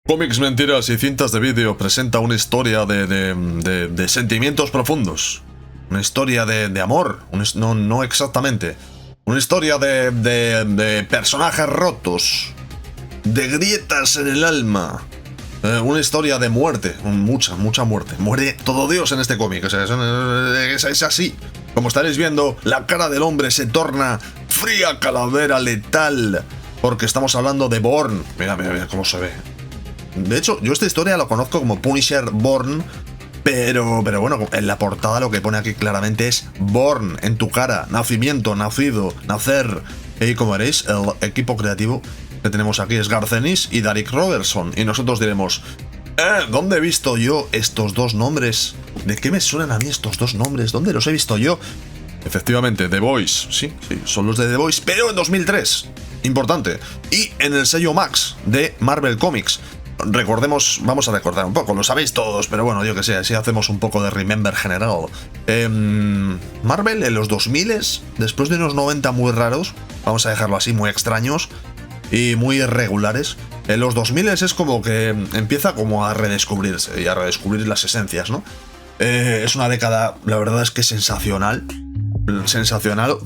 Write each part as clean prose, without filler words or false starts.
Cómics, Mentiras y Cintas de Vídeo presenta una historia de sentimientos profundos. Una historia de amor. No exactamente. Una historia de personajes rotos. De grietas en el alma. Una historia de muerte. Mucha muerte. Muere todo Dios en este cómic. O sea, es así. Como estaréis viendo, la cara del hombre se torna fría calavera letal. Porque estamos hablando de Born. Mira cómo se ve. De hecho, yo esta historia la conozco como Punisher Born, pero bueno, en la portada lo que pone aquí claramente es Born, en tu cara, nacimiento, nacido, nacer. Y como veréis, el equipo creativo que tenemos aquí es Garth Ennis y Darick Robertson. Y nosotros diremos, ¿dónde he visto yo estos dos nombres? ¿De qué me suenan a mí estos dos nombres? ¿Dónde los he visto yo? Efectivamente, The Boys, sí, son los de The Boys, pero en 2003, importante. Y en el sello Max de Marvel Comics. Recordemos, vamos a recordar un poco, lo sabéis todos, pero bueno, yo que sé, así hacemos un poco de remember general. Marvel en los 2000, después de unos 90 muy raros, vamos a dejarlo así, muy extraños y muy irregulares, en los 2000 es como que empieza como a redescubrirse y a redescubrir las esencias, ¿no? Es una década, la verdad es que sensacional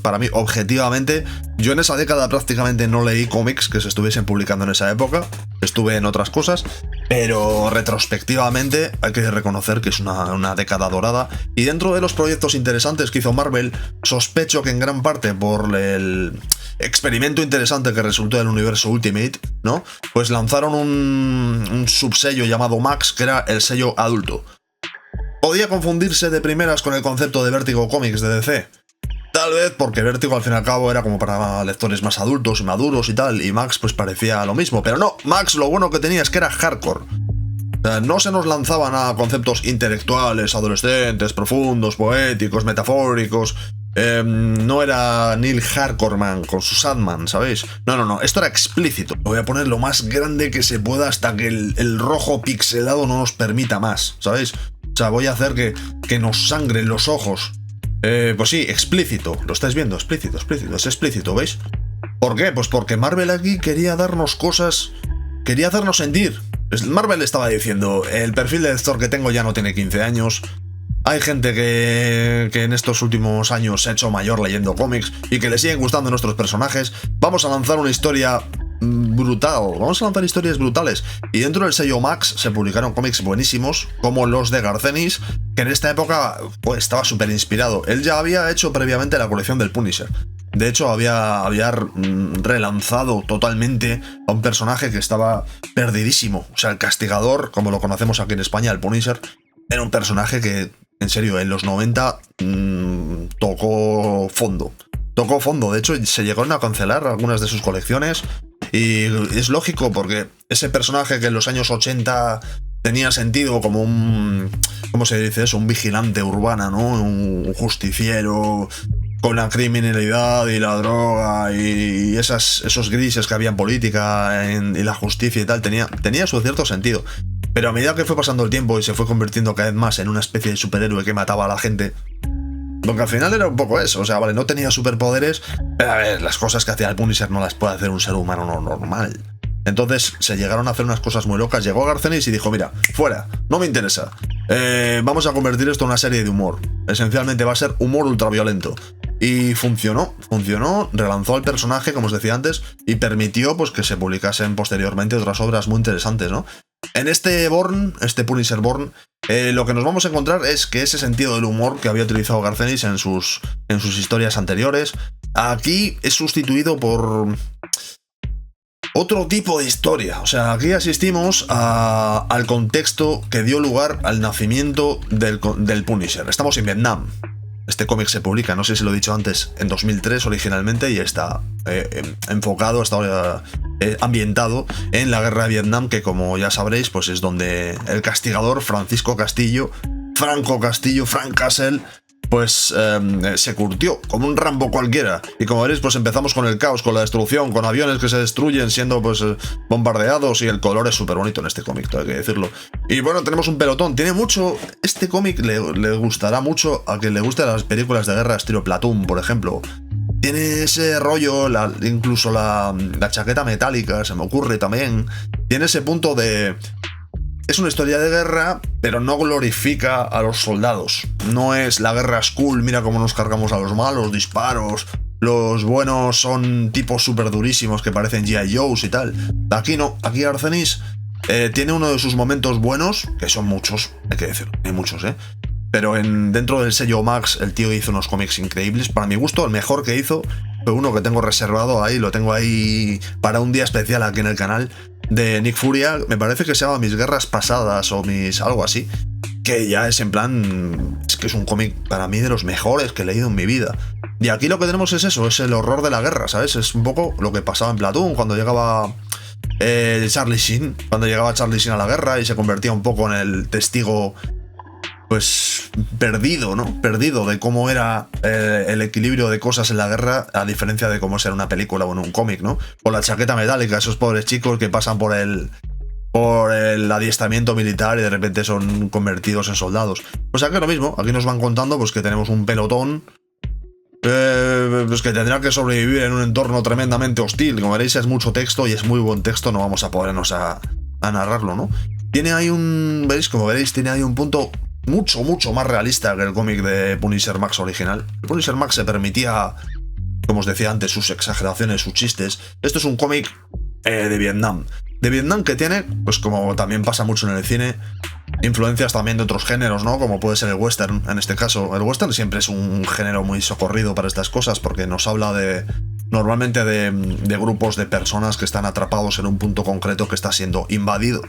para mí, objetivamente. Yo en esa década prácticamente no leí cómics que se estuviesen publicando en esa época, estuve en otras cosas, pero retrospectivamente hay que reconocer que es una década dorada. Y dentro de los proyectos interesantes que hizo Marvel, sospecho que en gran parte por el experimento interesante que resultó del universo Ultimate, ¿no? Pues lanzaron un subsello llamado Max, que era el sello adulto. Podía confundirse de primeras con el concepto de Vértigo Comics de DC. Tal vez porque Vértigo al fin y al cabo era como para lectores más adultos y maduros y tal, y Max pues parecía lo mismo, pero no, Max lo bueno que tenía es que era hardcore. O sea, no se nos lanzaban a conceptos intelectuales, adolescentes, profundos, poéticos, metafóricos. No era Neil Hardcoreman con su Sandman, ¿sabéis? No, esto era explícito. Lo voy a poner lo más grande que se pueda hasta que el rojo pixelado no nos permita más, ¿sabéis? O sea, voy a hacer que nos sangren los ojos. Pues sí, explícito. Lo estáis viendo, explícito. Es explícito, ¿veis? ¿Por qué? Pues porque Marvel aquí quería darnos cosas. Quería hacernos sentir. Marvel estaba diciendo, el perfil de lector que tengo ya no tiene 15 años. Hay gente que en estos últimos años se ha hecho mayor leyendo cómics y que le siguen gustando nuestros personajes. Vamos a lanzar una historia brutal. Vamos a lanzar historias brutales. Y dentro del sello Max se publicaron cómics buenísimos, como los de Garth Ennis, que en esta época pues estaba súper inspirado. Él ya había hecho previamente la colección del Punisher. De hecho, había relanzado totalmente a un personaje que estaba perdidísimo. O sea, el Castigador, como lo conocemos aquí en España, el Punisher, era un personaje que, en serio, en los 90 tocó fondo. De hecho, se llegaron a cancelar algunas de sus colecciones. Y es lógico porque ese personaje que en los años 80 tenía sentido como un... ¿Cómo se dice eso? Un vigilante urbana, ¿no? Un justiciero con la criminalidad y la droga y esos grises que había en política y la justicia y tal, tenía su cierto sentido. Pero a medida que fue pasando el tiempo y se fue convirtiendo cada vez más en una especie de superhéroe que mataba a la gente... Porque al final era un poco eso, o sea, vale, no tenía superpoderes, pero a ver, las cosas que hacía el Punisher no las puede hacer un ser humano normal. Entonces se llegaron a hacer unas cosas muy locas, llegó Garth Ennis y dijo, mira, fuera, no me interesa. Vamos a convertir esto en una serie de humor. Esencialmente va a ser humor ultraviolento. Y funcionó, relanzó al personaje, como os decía antes, y permitió pues que se publicasen posteriormente otras obras muy interesantes, ¿no? En este Born, este Punisher Born, lo que nos vamos a encontrar es que ese sentido del humor que había utilizado Garth Ennis en sus historias anteriores, aquí es sustituido por otro tipo de historia. O sea, aquí asistimos al contexto que dio lugar al nacimiento del Punisher. Estamos en Vietnam. Este cómic se publica, no sé si lo he dicho antes, en 2003 originalmente y está enfocado, está ambientado en la guerra de Vietnam, que como ya sabréis, pues es donde el Castigador, Frank Castle, pues se curtió como un Rambo cualquiera. Y como veréis, pues empezamos con el caos, con la destrucción, con aviones que se destruyen siendo pues bombardeados, y el color es súper bonito en este cómic, hay que decirlo. Y bueno, tenemos un pelotón, tiene mucho... Este cómic le gustará mucho a quien le guste las películas de guerra estilo Platoon, por ejemplo. Tiene ese rollo, incluso la chaqueta metálica, se me ocurre también. tiene ese punto de... Es una historia de guerra, pero no glorifica a los soldados. No es la guerra es cool, mira cómo nos cargamos a los malos, disparos. Los buenos son tipos súper durísimos que parecen G.I. Joes y tal. Aquí no, aquí Arcenis tiene uno de sus momentos buenos, que son muchos, hay que decirlo, hay muchos, Pero dentro del sello Max, el tío hizo unos cómics increíbles. Para mi gusto, el mejor que hizo fue uno que tengo reservado ahí, lo tengo ahí para un día especial aquí en el canal, de Nick Furia. Me parece que se llama Mis Guerras Pasadas o algo así. Que ya es en plan... Es que es un cómic para mí de los mejores que he leído en mi vida. Y aquí lo que tenemos es eso, es el horror de la guerra, ¿sabes? Es un poco lo que pasaba en Platoon cuando llegaba Charlie Sheen. Cuando llegaba Charlie Sheen a la guerra y se convertía un poco en el testigo... Pues perdido, ¿no? Perdido de cómo era el equilibrio de cosas en la guerra, a diferencia de cómo es en una película o en un cómic, ¿no? Con la chaqueta metálica, esos pobres chicos que pasan por el adiestramiento militar y de repente son convertidos en soldados. Pues aquí es lo mismo, aquí nos van contando pues que tenemos un pelotón pues que tendrá que sobrevivir en un entorno tremendamente hostil. Como veréis, es mucho texto y es muy buen texto, no vamos a ponernos a narrarlo, ¿no? Tiene ahí ¿veis? Como veréis, tiene ahí un punto mucho más realista que el cómic de Punisher Max original. El Punisher Max se permitía, como os decía antes, sus exageraciones, sus chistes. Esto es un cómic de Vietnam. De Vietnam que tiene, pues como también pasa mucho en el cine, influencias también de otros géneros, ¿no? Como puede ser el western, en este caso. El western siempre es un género muy socorrido para estas cosas porque nos habla normalmente de grupos de personas que están atrapados en un punto concreto que está siendo invadido.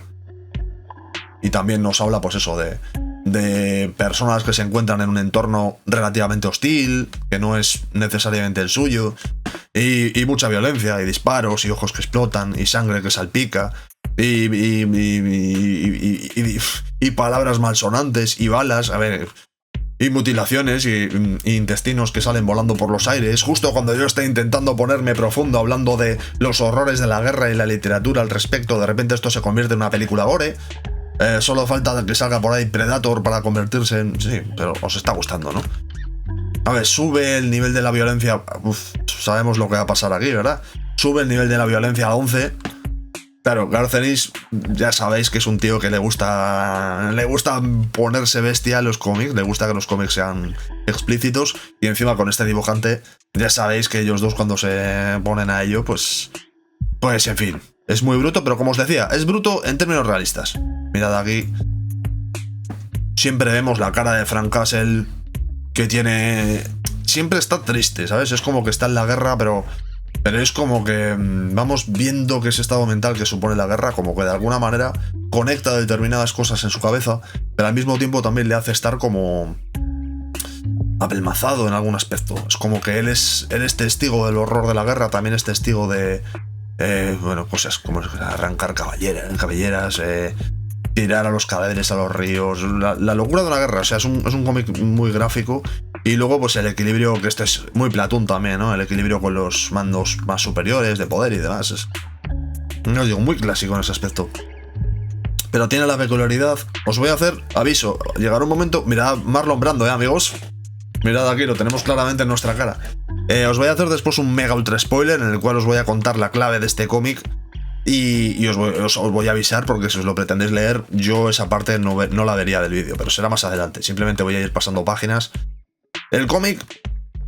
Y también nos habla, pues eso, de personas que se encuentran en un entorno relativamente hostil, que no es necesariamente el suyo, y mucha violencia, y disparos, y ojos que explotan, y sangre que salpica, y palabras malsonantes, y balas, a ver, y mutilaciones, y intestinos que salen volando por los aires, justo cuando yo estoy intentando ponerme profundo hablando de los horrores de la guerra y la literatura al respecto, de repente esto se convierte en una película gore. Solo falta que salga por ahí Predator para convertirse en... Sí, pero os está gustando, ¿no? A ver, sube el nivel de la violencia... sabemos lo que va a pasar aquí, ¿verdad? Sube el nivel de la violencia a 11. Claro, Garth Ennis, ya sabéis que es un tío que le gusta ponerse bestia en los cómics, le gusta que los cómics sean explícitos, y encima con este dibujante, ya sabéis que ellos dos cuando se ponen a ello, pues en fin, es muy bruto, pero como os decía, es bruto en términos realistas. Mirad aquí. Siempre vemos la cara de Frank Castle, que tiene... Siempre está triste, ¿sabes? Es como que está en la guerra, pero es como que vamos viendo que ese estado mental que supone la guerra, como que de alguna manera conecta determinadas cosas en su cabeza, pero al mismo tiempo también le hace estar como apelmazado en algún aspecto. Es como que él es testigo del horror de la guerra, también es testigo de... bueno, cosas como arrancar cabelleras, tirar a los cadáveres a los ríos, la locura de la guerra. O sea, es un cómic muy gráfico. Y luego pues el equilibrio, que este es muy Platoon también, ¿no? El equilibrio con los mandos más superiores de poder y demás. No os digo, muy clásico en ese aspecto. Pero tiene la peculiaridad. Os voy a hacer, aviso, llegará un momento. Mirad Marlon Brando, amigos. Mirad aquí, lo tenemos claramente en nuestra cara. Os voy a hacer después un mega ultra spoiler en el cual os voy a contar la clave de este cómic. Y os voy a avisar, porque si os lo pretendéis leer, yo esa parte no la vería del vídeo, pero será más adelante. Simplemente voy a ir pasando páginas. El cómic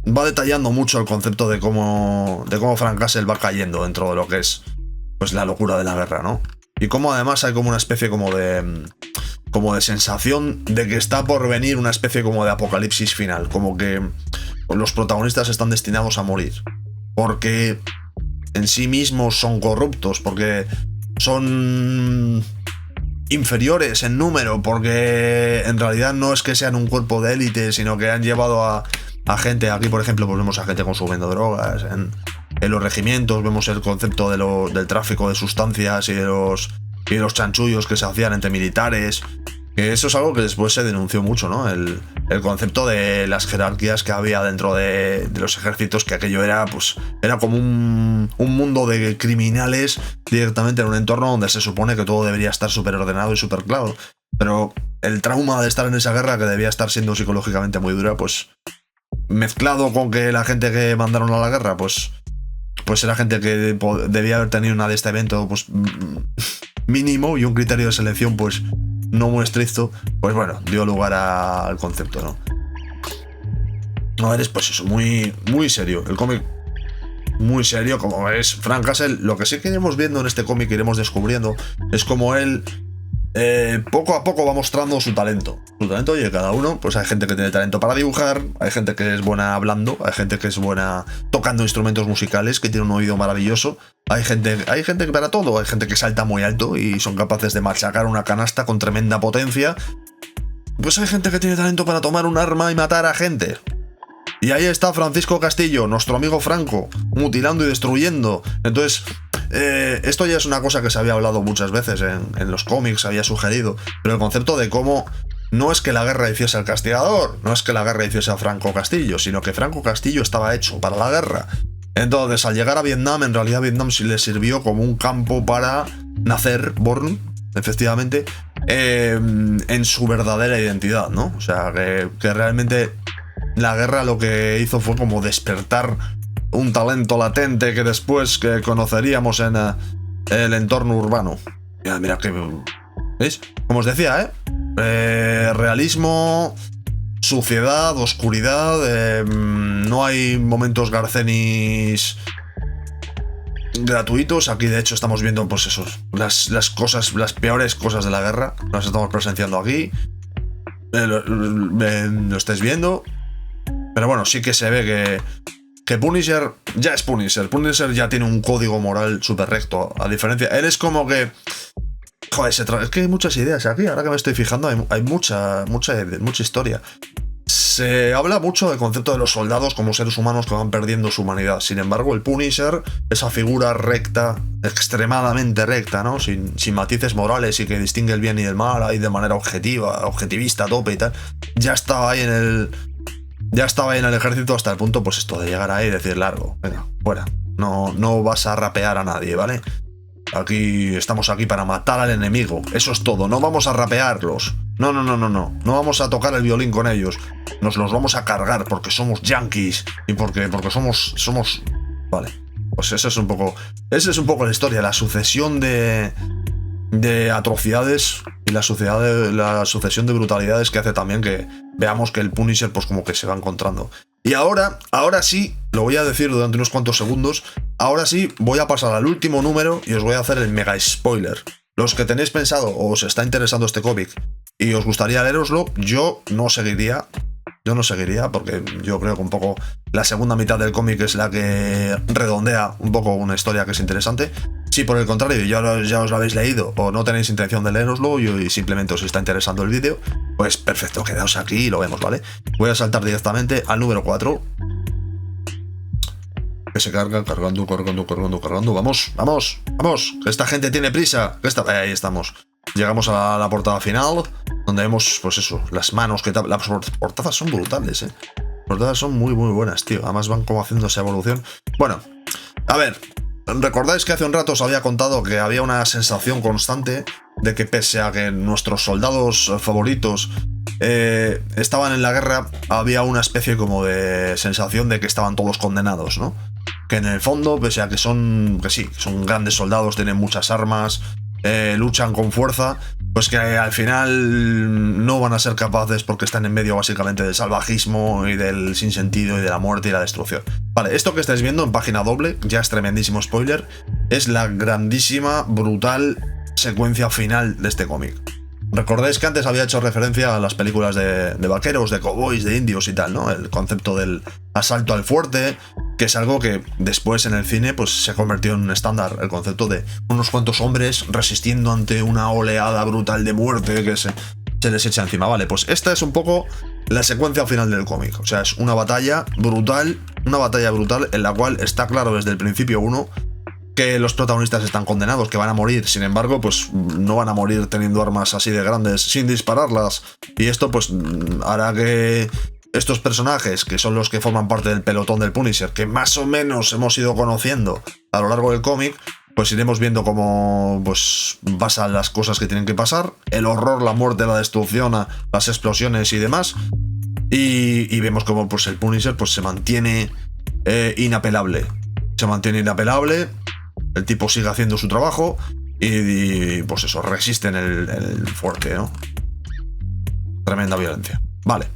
va detallando mucho el concepto de cómo Frank Castle va cayendo dentro de lo que es pues la locura de la guerra, ¿no? Y cómo además hay como una especie como de sensación de que está por venir una especie como de apocalipsis final, como que los protagonistas están destinados a morir, porque en sí mismos son corruptos, porque son inferiores en número, porque en realidad no es que sean un cuerpo de élite, sino que han llevado a gente. Aquí, por ejemplo, pues vemos a gente consumiendo drogas. En los regimientos vemos el concepto del tráfico de sustancias y de los chanchullos que se hacían entre militares. Que eso es algo que después se denunció mucho, ¿no? El concepto de las jerarquías que había dentro de los ejércitos, que aquello era como un mundo de criminales directamente en un entorno donde se supone que todo debería estar súper ordenado y súper claro. Pero el trauma de estar en esa guerra, que debía estar siendo psicológicamente muy dura, pues mezclado con que la gente que mandaron a la guerra, pues era gente que debía haber tenido un adiestramiento pues mínimo y un criterio de selección pues no muy estricto, pues bueno, dio lugar al concepto, ¿no? A ver, es pues eso, muy, muy serio. El cómic muy serio, como es Frank Castle. Lo que sí que iremos viendo en este cómic, iremos descubriendo, es como él poco a poco va mostrando su talento. Su talento, y cada uno, pues hay gente que tiene talento para dibujar, hay gente que es buena hablando, hay gente que es buena tocando instrumentos musicales, que tiene un oído maravilloso, hay gente que para todo, hay gente que salta muy alto y son capaces de machacar una canasta con tremenda potencia. Pues hay gente que tiene talento para tomar un arma y matar a gente. Y ahí está Francisco Castillo, nuestro amigo Franco, mutilando y destruyendo. Entonces, esto ya es una cosa que se había hablado muchas veces en los cómics, se había sugerido, pero el concepto de cómo no es que la guerra hiciese al castigador, no es que la guerra hiciese a Franco Castillo, sino que Franco Castillo estaba hecho para la guerra. Entonces, al llegar a Vietnam, en realidad Vietnam sí le sirvió como un campo para nacer, born, efectivamente, en su verdadera identidad, ¿no? O sea, que realmente la guerra lo que hizo fue como despertar un talento latente que después que conoceríamos en el entorno urbano. Mira que... ¿Veis? Como os decía, realismo, suciedad, oscuridad, no hay momentos garcenis gratuitos. Aquí de hecho estamos viendo pues eso, las cosas, las peores cosas de la guerra, las estamos presenciando aquí. Lo estáis viendo. Pero bueno, sí que se ve que Punisher ya es Punisher. Punisher ya tiene un código moral súper recto. A diferencia, él es como que... Joder, es que hay muchas ideas aquí. Ahora que me estoy fijando, hay mucha historia. Se habla mucho del concepto de los soldados como seres humanos que van perdiendo su humanidad. Sin embargo, el Punisher, esa figura recta, extremadamente recta, ¿no? Sin matices morales y que distingue el bien y el mal ahí de manera objetivista a tope y tal, ya estaba ahí en el ejército hasta el punto, pues esto de llegar ahí y decir largo, venga, fuera. No vas a rapear a nadie, ¿vale? Estamos aquí para matar al enemigo. Eso es todo. No vamos a rapearlos. No. No vamos a tocar el violín con ellos. Nos los vamos a cargar porque somos yankees y porque somos... Vale. Pues esa es un poco la historia, la sucesión de atrocidades y la sucesión de brutalidades que hace también que veamos que el Punisher pues como que se va encontrando. Y ahora sí, lo voy a decir durante unos cuantos segundos, ahora sí voy a pasar al último número y os voy a hacer el mega spoiler. Los que tenéis pensado o os está interesando este cómic y os gustaría leeroslo, yo no seguiría porque yo creo que un poco la segunda mitad del cómic es la que redondea un poco una historia que es interesante. Si por el contrario ya os lo habéis leído o no tenéis intención de leeroslo y simplemente os está interesando el vídeo, pues perfecto, quedaos aquí y lo vemos, ¿vale? Voy a saltar directamente al número 4. Que se carga, cargando. Vamos. Que esta gente tiene prisa. Ahí estamos. Llegamos a la portada final, donde vemos, pues eso, las manos que las portadas son brutales, Las portadas son muy, muy buenas, tío. Además van como haciendo esa evolución. Bueno, a ver. ¿Recordáis que hace un rato os había contado que había una sensación constante de que pese a que nuestros soldados favoritos estaban en la guerra, había una especie como de sensación de que estaban todos condenados, ¿no? Que en el fondo, pese a que son grandes soldados, tienen muchas armas, luchan con fuerza, pues que al final no van a ser capaces porque están en medio básicamente del salvajismo y del sinsentido y de la muerte y la destrucción. Vale, esto que estáis viendo en página doble, ya es tremendísimo spoiler, es la grandísima, brutal secuencia final de este cómic. Recordáis que antes había hecho referencia a las películas de vaqueros, de cowboys, de indios y tal, ¿no? El concepto del asalto al fuerte, que es algo que después en el cine pues se convirtió en un estándar, el concepto de unos cuantos hombres resistiendo ante una oleada brutal de muerte que se les echa encima. Vale, pues esta es un poco la secuencia final del cómic. O sea, es una batalla brutal en la cual está claro desde el principio que los protagonistas están condenados, que van a morir. Sin embargo, pues no van a morir teniendo armas así de grandes sin dispararlas. Y esto pues hará que estos personajes, que son los que forman parte del pelotón del Punisher, que más o menos hemos ido conociendo a lo largo del cómic, pues iremos viendo cómo pues pasan las cosas que tienen que pasar, el horror, la muerte, la destrucción, las explosiones y demás. Y vemos cómo pues el Punisher pues se mantiene inapelable. El tipo sigue haciendo su trabajo y pues eso, resisten el fuerte, ¿no? Tremenda violencia. Vale.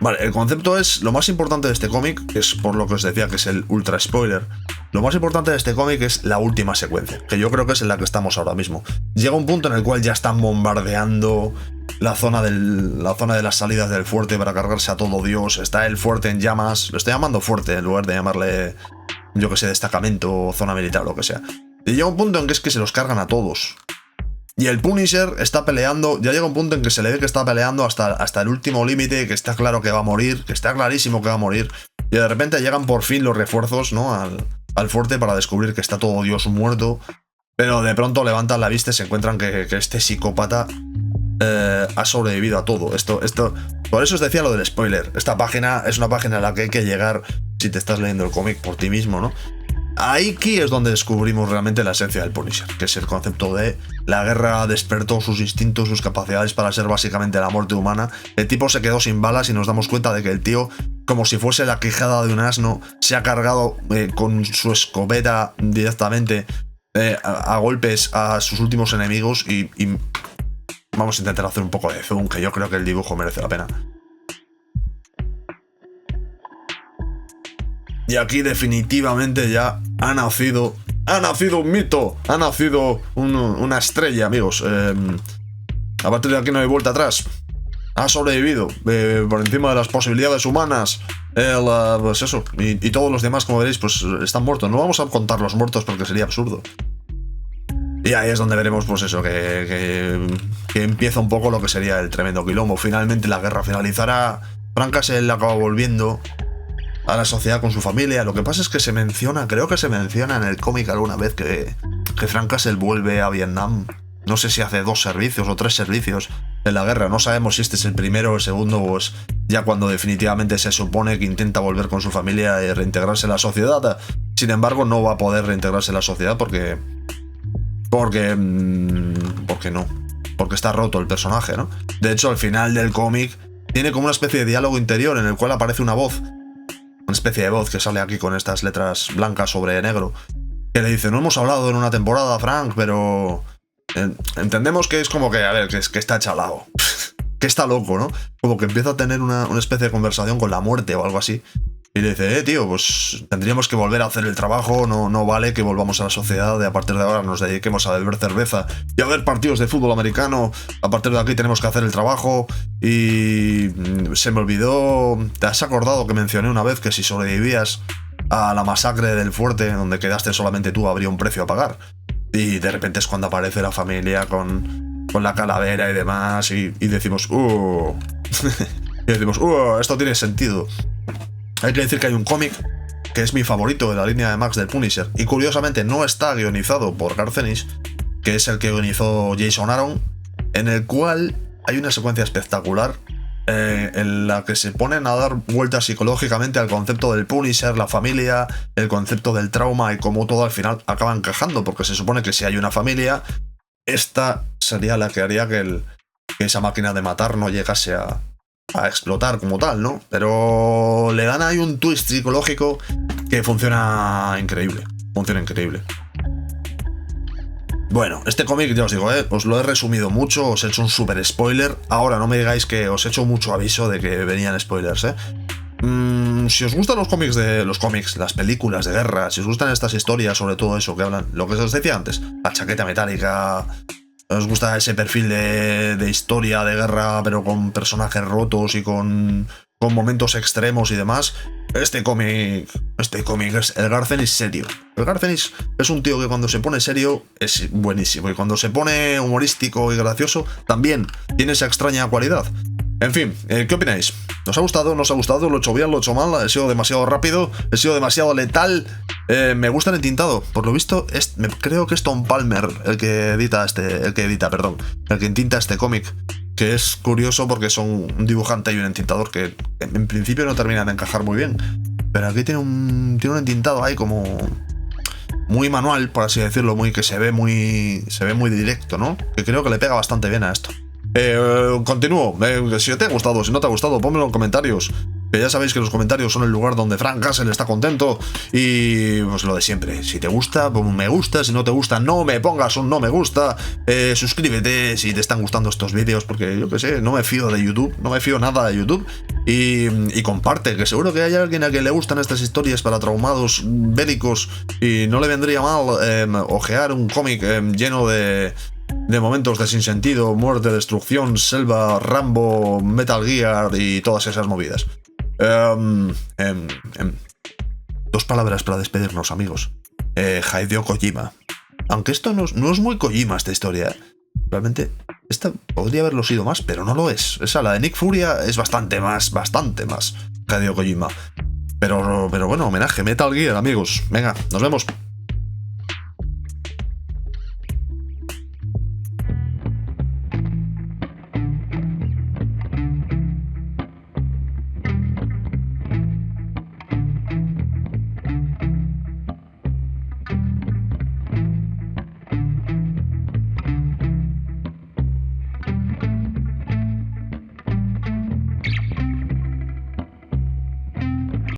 Vale, el concepto es, lo más importante de este cómic, que es por lo que os decía que es el ultra spoiler, lo más importante de este cómic es la última secuencia, que yo creo que es en la que estamos ahora mismo. Llega un punto en el cual ya están bombardeando la zona de las salidas del fuerte para cargarse a todo Dios, está el fuerte en llamas, lo estoy llamando fuerte en lugar de llamarle, yo que sé, destacamento o zona militar o lo que sea. Y llega un punto en que es que se los cargan a todos. Y el Punisher está peleando, ya llega un punto en que se le ve que está peleando hasta el último límite, que está claro que va a morir, que está clarísimo que va a morir. Y de repente llegan por fin los refuerzos, ¿no? Al fuerte para descubrir que está todo Dios muerto. Pero de pronto levantan la vista y se encuentran que este psicópata ha sobrevivido a todo. Por eso os decía lo del spoiler. Esta página es una página a la que hay que llegar si te estás leyendo el cómic por ti mismo, ¿no? Aquí es donde descubrimos realmente la esencia del Punisher, que es el concepto de la guerra despertó sus instintos, sus capacidades para ser básicamente la muerte humana. El tipo se quedó sin balas y nos damos cuenta de que el tío, como si fuese la quijada de un asno, se ha cargado con su escopeta directamente a golpes a sus últimos enemigos y vamos a intentar hacer un poco de zoom, que yo creo que el dibujo merece la pena. Y aquí definitivamente ya ha nacido un mito, ha nacido una estrella, amigos. A partir de aquí no hay vuelta atrás. Ha sobrevivido por encima de las posibilidades humanas. Pues eso, y todos los demás, como veréis, pues están muertos. No vamos a contar los muertos porque sería absurdo. Y ahí es donde veremos, pues eso, que empieza un poco lo que sería el tremendo quilombo. Finalmente la guerra finalizará. Frank Castle acaba volviendo a la sociedad con su familia. Lo que pasa es que se menciona, creo que se menciona en el cómic alguna vez que Frank Castle vuelve a Vietnam. No sé si hace 2 servicios o 3 servicios en la guerra. No sabemos si este es el primero o el segundo o es ya cuando definitivamente se supone que intenta volver con su familia y reintegrarse en la sociedad. Sin embargo, no va a poder reintegrarse en la sociedad porque no. Porque está roto el personaje, ¿no? De hecho, al final del cómic tiene como una especie de diálogo interior en el cual aparece una voz. Una especie de voz que sale aquí con estas letras blancas sobre negro. Que le dice, no hemos hablado en una temporada, Frank, pero entendemos que es como que, a ver, que está chalado. Que está loco, ¿no? Como que empieza a tener una especie de conversación con la muerte o algo así. Y le dice, tío, pues tendríamos que volver a hacer el trabajo, no vale que volvamos a la sociedad, a partir de ahora nos dediquemos a beber cerveza y a ver partidos de fútbol americano, a partir de aquí tenemos que hacer el trabajo. Y se me olvidó, ¿te has acordado que mencioné una vez que si sobrevivías a la masacre del fuerte, donde quedaste solamente tú, habría un precio a pagar? Y de repente es cuando aparece la familia con la calavera y demás, y decimos, y decimos, esto tiene sentido. Hay que decir que hay un cómic que es mi favorito de la línea de Max del Punisher, y curiosamente no está guionizado por Garth Ennis, que es el que guionizó Jason Aaron, en el cual hay una secuencia espectacular en la que se ponen a dar vueltas psicológicamente al concepto del Punisher, la familia, el concepto del trauma y cómo todo al final acaba encajando, porque se supone que si hay una familia, esta sería la que haría que esa máquina de matar no llegase a explotar como tal, ¿no? Pero le dan ahí un twist psicológico que funciona increíble. Funciona increíble. Bueno, este cómic, ya os digo, os lo he resumido mucho, os he hecho un super spoiler. Ahora no me digáis que os he hecho mucho aviso de que venían spoilers, si os gustan los cómics, las películas de guerra, si os gustan estas historias sobre todo eso que hablan, lo que os decía antes, la chaqueta metálica, os gusta ese perfil de historia de guerra, pero con personajes rotos y con momentos extremos y demás, este cómic es el Garth Ennis serio. El Garth Ennis es un tío que cuando se pone serio es buenísimo, y cuando se pone humorístico y gracioso también tiene esa extraña cualidad. En fin, ¿qué opináis? ¿Nos ha gustado? ¿No os ha gustado? ¿Lo he hecho bien? ¿Lo he hecho mal? ¿He sido demasiado rápido? ¿He sido demasiado letal? Me gusta el entintado. Por lo visto, creo que es Tom Palmer el que entinta este cómic. Que es curioso porque son un dibujante y un entintador que en principio no terminan de encajar muy bien. Pero aquí tiene un entintado ahí como muy manual, por así decirlo, que se ve muy directo, ¿no? Que creo que le pega bastante bien a esto. Continúo. Si te ha gustado, si no te ha gustado, pónmelo en comentarios. Que ya sabéis que los comentarios son el lugar donde Frank Castle está contento. Y pues lo de siempre. Si te gusta, pues me gusta. Si no te gusta, no me pongas un no me gusta. Suscríbete si te están gustando estos vídeos. Porque yo que sé, no me fío de YouTube. No me fío nada de YouTube. Y comparte, que seguro que hay alguien a quien le gustan estas historias para traumados bélicos. Y no le vendría mal ojear un cómic lleno de momentos de sinsentido, muerte, destrucción, selva, Rambo, Metal Gear y todas esas movidas. Dos palabras para despedirnos, amigos. Hideo Kojima. Aunque esto no es muy Kojima, esta historia. Realmente, esta podría haberlo sido más, pero no lo es. Esa, la de Nick Furia, es bastante más Hideo Kojima. Pero bueno, homenaje, Metal Gear, amigos. Venga, nos vemos.